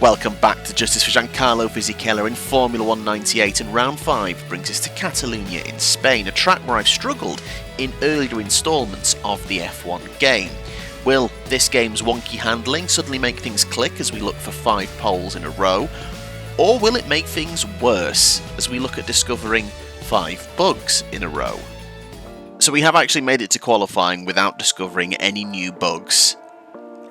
Welcome back to Justice for Giancarlo Fisichella in Formula 198, and round 5 brings us to Catalunya in Spain, a track where I've struggled in earlier instalments of the F1 game. Will this game's wonky handling suddenly make things click as we look for 5 poles in a row, or will it make things worse as we look at discovering 5 bugs in a row? So we have actually made it to qualifying without discovering any new bugs.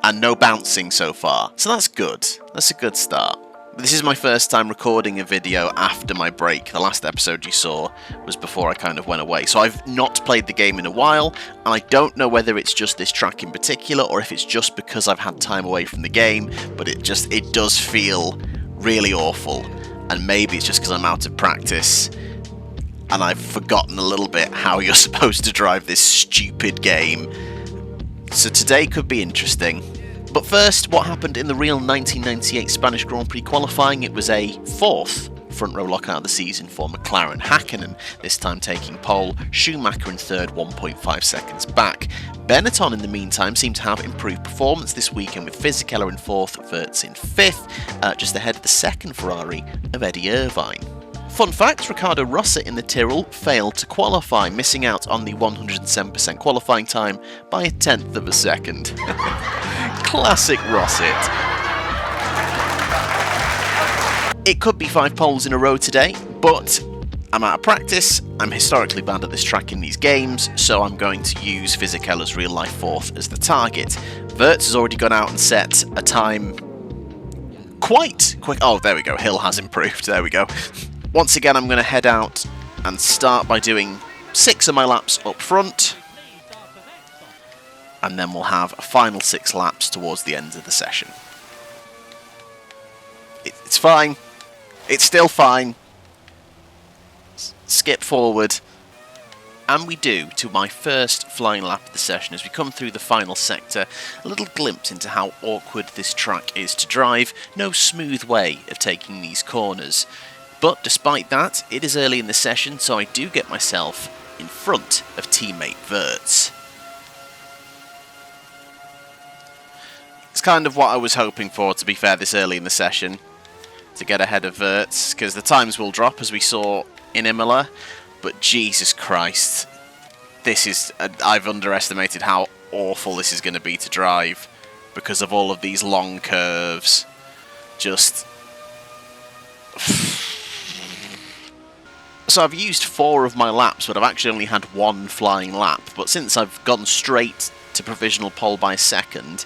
And no bouncing so far, so that's good. That's a good start. This is my first time recording a video after my break. The last episode you saw was before I kind of went away. So I've not played the game in a while, and I don't know whether it's just this track in particular or if it's just because I've had time away from the game, but it does feel really awful. And maybe it's just because I'm out of practice and I've forgotten a little bit how you're supposed to drive this stupid game. So today could be interesting. But first, what happened in the real 1998 Spanish Grand Prix qualifying? It was a 4th front row lockout of the season for McLaren. Hakkinen this time taking pole, Schumacher in 3rd, 1.5 seconds back. Benetton in the meantime seemed to have improved performance this weekend with Fisichella in 4th, Wirtz in 5th, just ahead of the 2nd Ferrari of Eddie Irvine. Fun fact, Ricardo Rosset in the Tyrrell failed to qualify, missing out on the 107% qualifying time by 1/10 of a second. Classic Rosset. It could be 5 poles in a row today, but I'm out of practice. I'm historically bad at this track in these games, so I'm going to use Fisichella's real life 4th as the target. Wirtz has already gone out and set a time quite quick. Oh, there we go. Hill has improved. There we go. Once again, I'm going to head out and start by doing 6 of my laps up front, and then we'll have a final 6 laps towards the end of the session. It's fine. It's still fine. Skip forward. And we do to my first flying lap of the session as we come through the final sector. A little glimpse into how awkward this track is to drive. No smooth way of taking these corners. But despite that, it is early in the session, so I do get myself in front of teammate Wirtz. It's kind of what I was hoping for, to be fair, this early in the session, to get ahead of Wirtz, because the times will drop, as we saw in Imola, but Jesus Christ, I've underestimated how awful this is going to be to drive, because of all of these long curves. So I've used 4 of my laps, but I've actually only had 1 flying lap. But since I've gone straight to provisional pole by 2nd,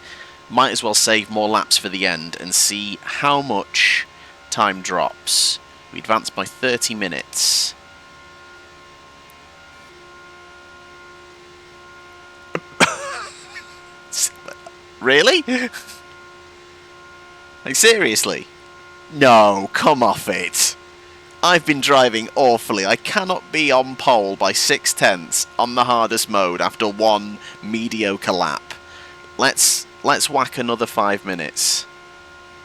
might as well save more laps for the end and see how much time drops. We advance by 30 minutes. Really? Like, seriously? No, come off it. I've been driving awfully. I cannot be on pole by 6/10 on the hardest mode after 1 mediocre lap. Let's whack another 5 minutes.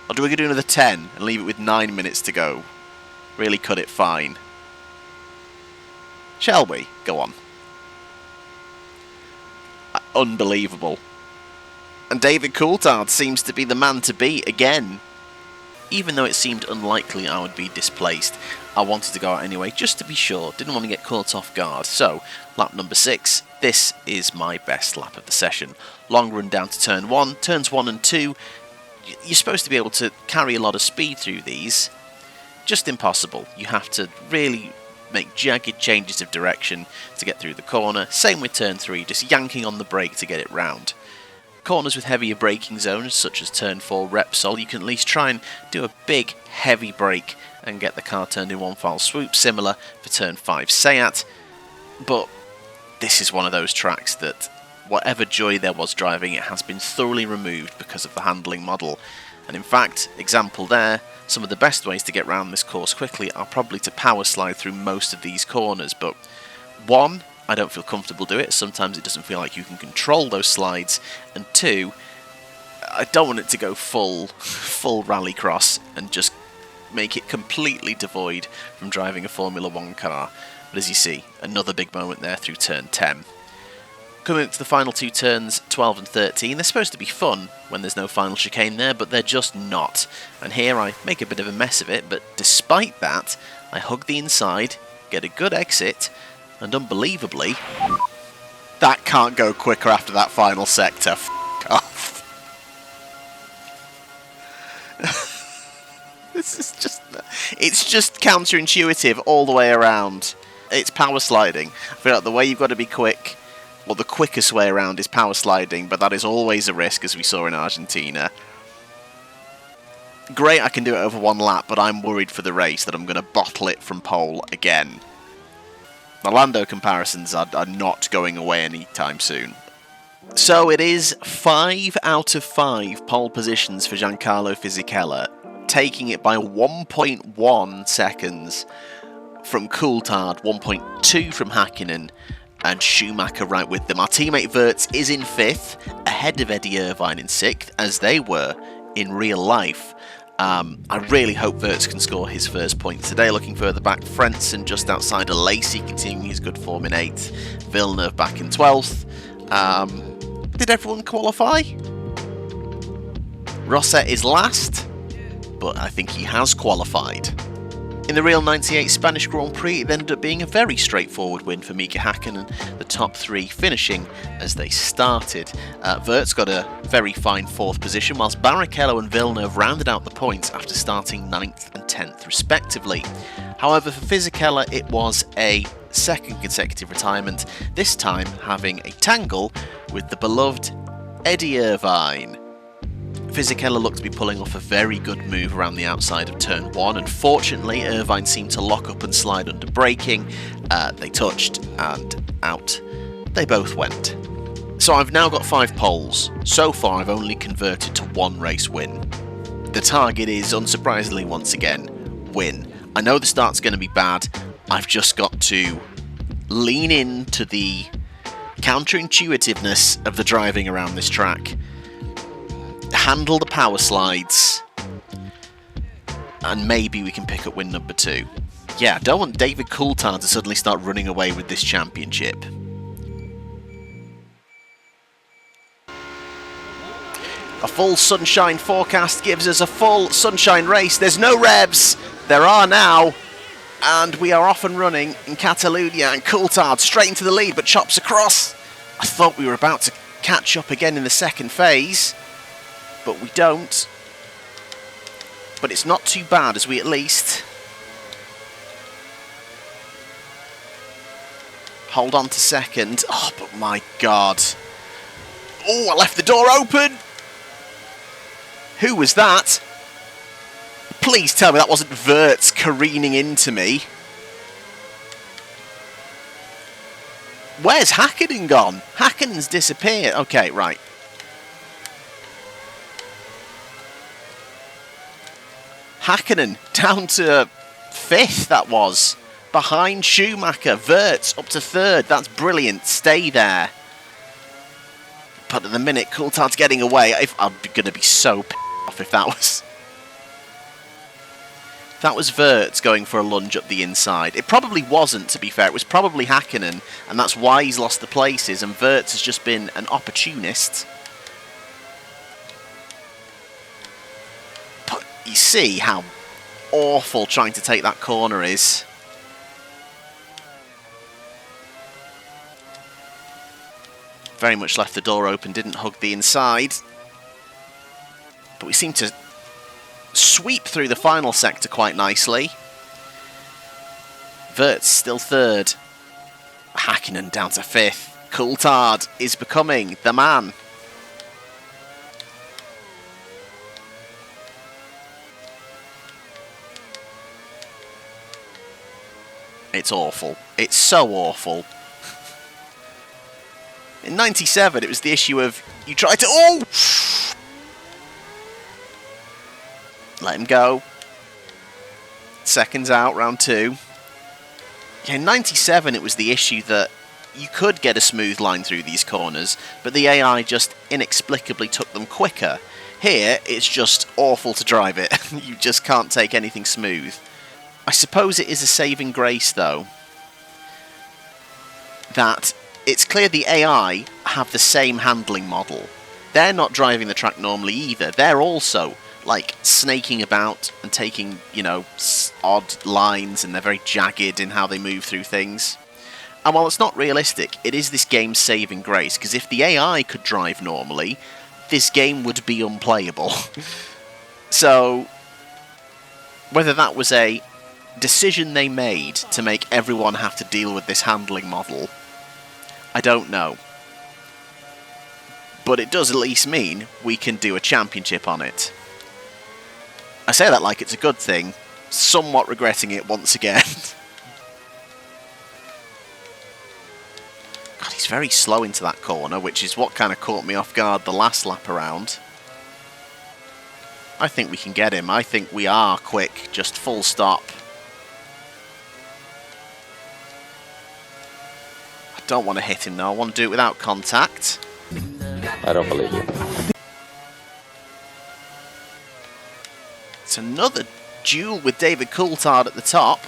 Or do we do another 10 and leave it with 9 minutes to go? Really cut it fine. Shall we? Go on. Unbelievable. And David Coulthard seems to be the man to beat again. Even though it seemed unlikely I would be displaced, I wanted to go out anyway, just to be sure. Didn't want to get caught off guard. So, lap number 6, this is my best lap of the session. Long run down to turn 1. Turns 1 and 2, you're supposed to be able to carry a lot of speed through these. Just impossible. You have to really make jagged changes of direction to get through the corner. Same with turn 3, just yanking on the brake to get it round. Corners with heavier braking zones, such as turn 4 Repsol, you can at least try and do a big, heavy brake and get the car turned in one foul swoop, similar for turn 5 Seat. But this is one of those tracks that, whatever joy there was driving, it has been thoroughly removed because of the handling model. And in fact, example there, some of the best ways to get around this course quickly are probably to power slide through most of these corners. But 1, I don't feel comfortable doing it. Sometimes it doesn't feel like you can control those slides. And 2, I don't want it to go full rallycross and just make it completely devoid from driving a Formula 1 car. But as you see, another big moment there through turn 10. coming up to the final two turns, 12 and 13. They're supposed to be fun when there's no final chicane there, but they're just not. And here I make a bit of a mess of it, but despite that, I hug the inside, get a good exit, and unbelievably, that can't go quicker after that final sector. F*** off. This is just... It's just counterintuitive all the way around. It's power sliding. I feel like the way you've got to be quick, well, the quickest way around is power sliding, but that is always a risk, as we saw in Argentina. Great, I can do it over one lap, but I'm worried for the race that I'm going to bottle it from pole again. The Lando comparisons are not going away anytime soon. So it is 5 out of 5 pole positions for Giancarlo Fisichella, taking it by 1.1 seconds from Coulthard, 1.2 from Häkkinen, and Schumacher right with them. Our teammate Wirtz is in 5th, ahead of Eddie Irvine in 6th, as they were in real life. I really hope Wirtz can score his first points today. Looking further back, Frentzen just outside of Lacey, continuing his good form in 8th. Villeneuve back in 12th. Did everyone qualify? Rosset is last, but I think he has qualified. In the Real 98 Spanish Grand Prix, it ended up being a very straightforward win for Mika Häkkinen, the top 3 finishing as they started. Wirtz got a very fine 4th position, whilst Barrichello and Villeneuve rounded out the points after starting 9th and 10th respectively. However, for Fisichella, it was a 2nd consecutive retirement, this time having a tangle with the beloved Eddie Irvine. Fisichella looked to be pulling off a very good move around the outside of turn 1, and fortunately Irvine seemed to lock up and slide under braking. They touched and out they both went. So I've now got 5 poles. So far I've only converted to 1 race win. The target is, unsurprisingly once again, win. I know the start's going to be bad. I've just got to lean into the counterintuitiveness of the driving around this track, handle the power slides, and maybe we can pick up win number 2. Yeah, I don't want David Coulthard to suddenly start running away with this championship. A full sunshine forecast gives us a full sunshine race. There's no revs. There are now. And we are off and running in Catalunya, and Coulthard straight into the lead, but chops across. I thought we were about to catch up again in the second phase, but we don't. But it's not too bad, as we at least hold on to second. Oh, but my God. Oh, I left the door open. Who was that? Please tell me that wasn't Wirtz careening into me. Where's Häkkinen gone? Häkkinen's disappeared. Okay, right. Häkkinen down to 5th, that was. Behind Schumacher. Wirtz up to 3rd. That's brilliant. Stay there. But at the minute, Coulthard's getting away. I'm going to be so off if that was... That was Wirtz going for a lunge up the inside. It probably wasn't, to be fair. It was probably Häkkinen, and that's why he's lost the places, and Wirtz has just been an opportunist. But you see how awful trying to take that corner is. Very much left the door open, didn't hug the inside. But we seem to sweep through the final sector quite nicely. Wirtz still 3rd. Häkkinen down to 5th. Coulthard is becoming the man. It's awful. It's so awful. In 97, it was the issue of you try to... Oh! Let him go. Seconds out, round 2. Yeah, in 97, it was the issue that you could get a smooth line through these corners, but the AI just inexplicably took them quicker. Here, it's just awful to drive it. You just can't take anything smooth. I suppose it is a saving grace, though, that it's clear the AI have the same handling model. They're not driving the track normally either. They're also, like, snaking about and taking, you know, odd lines, and they're very jagged in how they move through things. And while it's not realistic, it is this game's saving grace, because if the AI could drive normally, this game would be unplayable. So, whether that was a decision they made to make everyone have to deal with this handling model, I don't know. But it does at least mean we can do a championship on it. I say that like it's a good thing, somewhat regretting it once again. God, he's very slow into that corner, which is what kind of caught me off guard the last lap around. I think we can get him. I think we are quick, just full stop. I don't want to hit him though, I want to do it without contact. I don't believe you. It's another duel with David Coulthard at the top.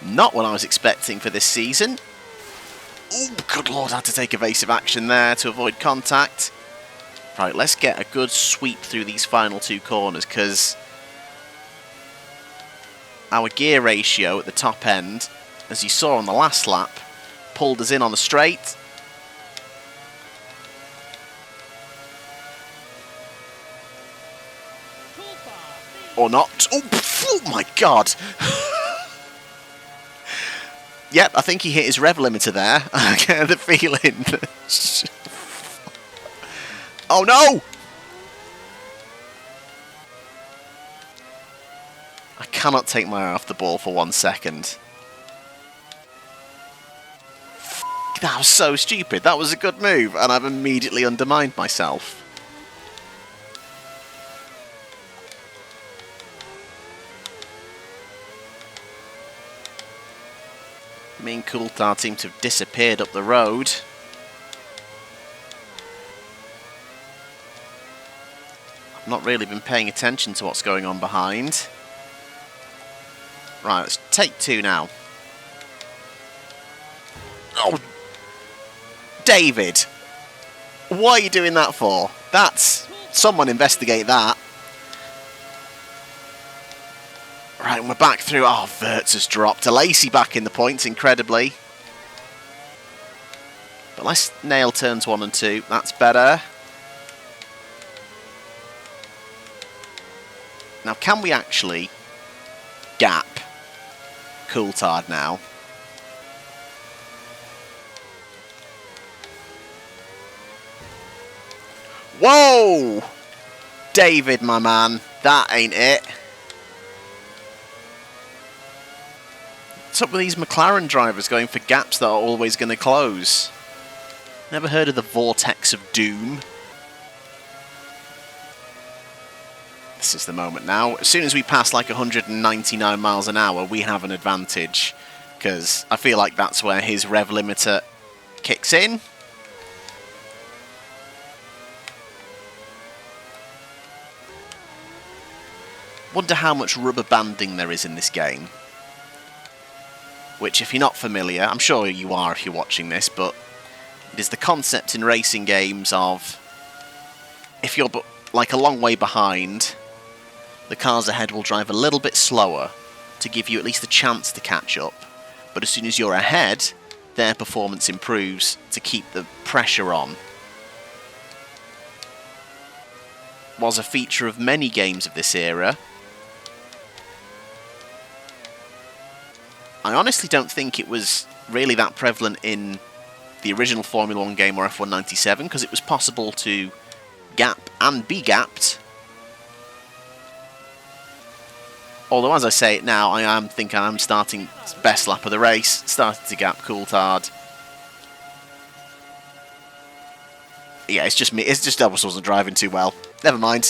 Not what I was expecting for this season. Oh, good lord, I had to take evasive action there to avoid contact. Right, let's get a good sweep through these final two corners, because our gear ratio at the top end, as you saw on the last lap, pulled us in on the straight. Or not. Oh my god! Yep, I think he hit his rev limiter there. I get the feeling. Oh no! I cannot take my eye off the ball for 1 second. That was so stupid. That was a good move, and I've immediately undermined myself. Me and Coulthard seem to have disappeared up the road. I've not really been paying attention to what's going on behind. Right, let's take two now. Oh, David! What are you doing that for? That's... Someone investigate that. Right, and we're back through. Oh, Wirtz has dropped. Lacey back in the points, incredibly. But let's nail turns 1 and 2. That's better. Now, can we actually gap Coulthard now? Whoa! David, my man. That ain't it. What's up with these McLaren drivers going for gaps that are always going to close? Never heard of the vortex of doom. This is the moment now. As soon as we pass like 199 miles an hour, we have an advantage. Because I feel like that's where his rev limiter kicks in. Wonder how much rubber banding there is in this game. Which, if you're not familiar, I'm sure you are if you're watching this, but it is the concept in racing games of, if you're like a long way behind, the cars ahead will drive a little bit slower to give you at least a chance to catch up, but as soon as you're ahead, their performance improves to keep the pressure on. Was a feature of many games of this era. I honestly don't think it was really that prevalent in the original Formula 1 game or F1 97, because it was possible to gap and be gapped. Although, as I say it now, I think I'm starting best lap of the race, started to gap Coulthard. Yeah, it's just me. It's just I wasn't driving too well. Never mind.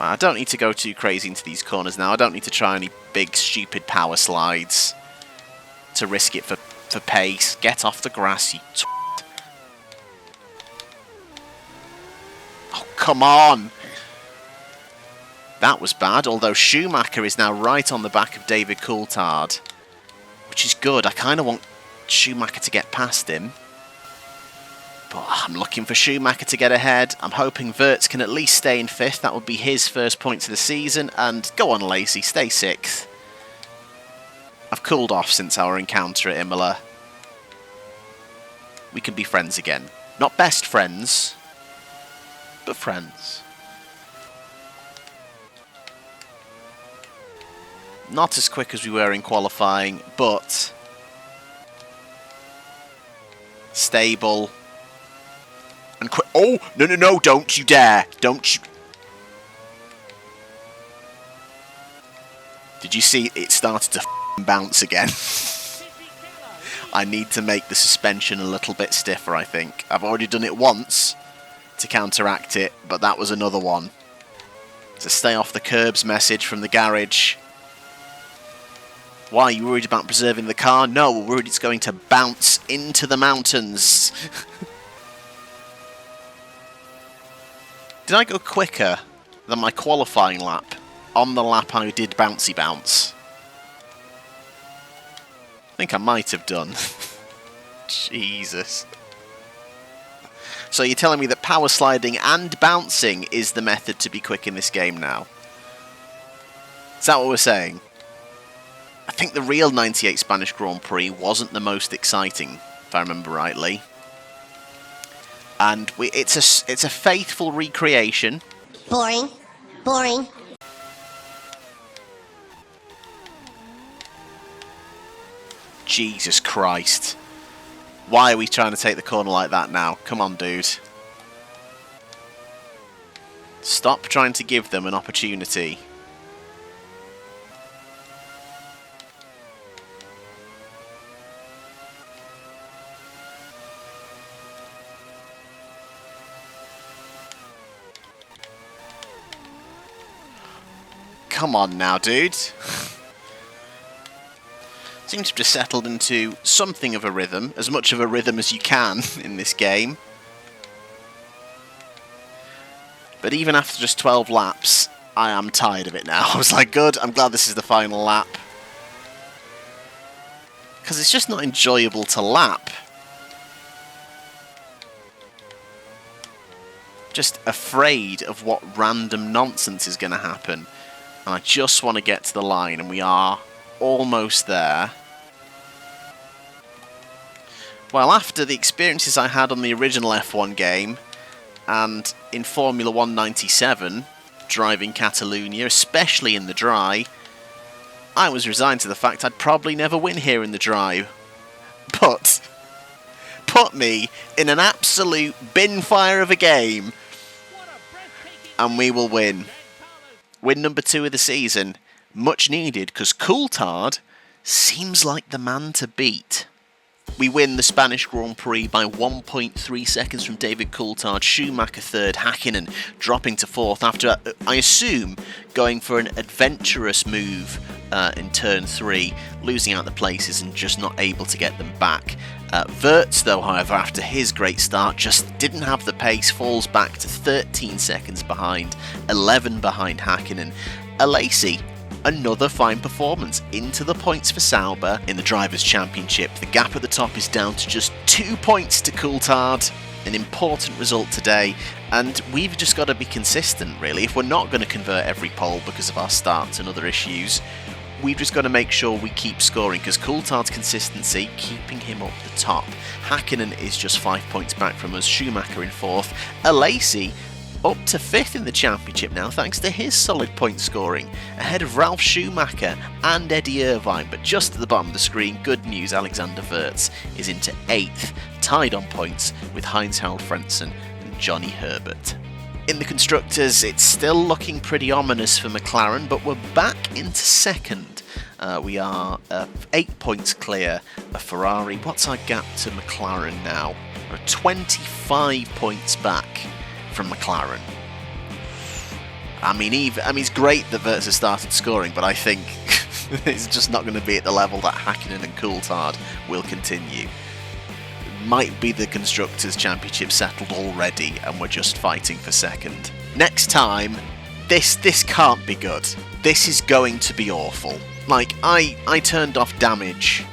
I don't need to go too crazy into these corners now. I don't need to try any big, stupid power slides to risk it for pace. Get off the grass, you twat. Oh, come on! That was bad, although Schumacher is now right on the back of David Coulthard, which is good. I kind of want Schumacher to get past him. But I'm looking for Schumacher to get ahead. I'm hoping Wirtz can at least stay in 5th. That would be his first points of the season. And go on, Lacey, stay 6th. I've cooled off since our encounter at Imola. We can be friends again. Not best friends, but friends. Not as quick as we were in qualifying, but stable. And quick. Oh, no, no, no, don't you dare. Don't you. Did you see it started to bounce again? I need to make the suspension a little bit stiffer, I think. I've already done it once to counteract it, but that was another one. It's a stay off the curbs message from the garage. Why, are you worried about preserving the car? No, we're worried it's going to bounce into the mountains. Did I go quicker than my qualifying lap on the lap I did bouncy bounce? I think I might have done. Jesus. So you're telling me that power sliding and bouncing is the method to be quick in this game now? Is that what we're saying? I think the real 98 Spanish Grand Prix wasn't the most exciting, if I remember rightly. And it's a faithful recreation. Boring. Boring. Jesus Christ. Why are we trying to take the corner like that now? Come on, dude. Stop trying to give them an opportunity. Come on now, dude. Seems to have just settled into something of a rhythm, as much of a rhythm as you can in this game. But even after just 12 laps, I am tired of it now. I was like, good, I'm glad this is the final lap. Because it's just not enjoyable to lap. Just afraid of what random nonsense is going to happen. And I just want to get to the line, and we are almost there. Well, after the experiences I had on the original F1 game, and in Formula 197, driving Catalunya, especially in the dry, I was resigned to the fact I'd probably never win here in the dry. But put me in an absolute bin fire of a game, and we will win. Win number 2 of the season. Much needed, because Coulthard seems like the man to beat. We win the Spanish Grand Prix by 1.3 seconds from David Coulthard, Schumacher 3rd, Häkkinen dropping to 4th after, I assume, going for an adventurous move in turn 3, losing out the places and just not able to get them back. Wirtz, though, however, after his great start, just didn't have the pace, falls back to 13 seconds behind, 11 behind Häkkinen. Alesi, another fine performance, into the points for Sauber in the Drivers' Championship. The gap at the top is down to just 2 points to Coulthard. An important result today, and we've just got to be consistent, really. If we're not going to convert every pole because of our starts and other issues, we've just got to make sure we keep scoring, because Coulthard's consistency, keeping him up the top. Häkkinen is just 5 points back from us, Schumacher in 4th. Alesi up to 5th in the championship now, thanks to his solid point scoring, ahead of Ralf Schumacher and Eddie Irvine. But just at the bottom of the screen, good news, Alexander Wirtz is into 8th, tied on points with Heinz-Harald Frentzen and Johnny Herbert. In the Constructors, it's still looking pretty ominous for McLaren, but we're back into 2nd. We are 8 points clear of Ferrari. What's our gap to McLaren now? We're 25 points back from McLaren. I mean, it's great that Wirtz has started scoring, but I think it's just not going to be at the level that Häkkinen and Coulthard will continue. Might be the Constructors' Championship settled already, and we're just fighting for 2nd. Next time, this can't be good. This is going to be awful. Like, I turned off damage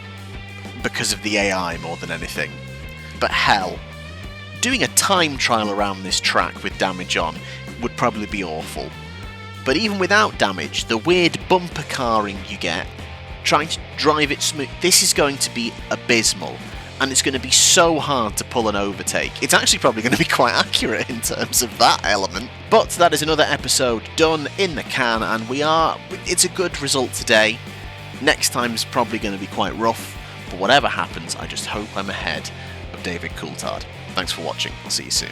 because of the AI more than anything. But hell, doing a time trial around this track with damage on would probably be awful. But even without damage, the weird bumper carring you get, trying to drive it smooth, this is going to be abysmal. And it's going to be so hard to pull an overtake. It's actually probably going to be quite accurate in terms of that element. But that is another episode done in the can, and it's a good result today. Next time's probably going to be quite rough, but whatever happens, I just hope I'm ahead of David Coulthard. Thanks for watching, I'll see you soon.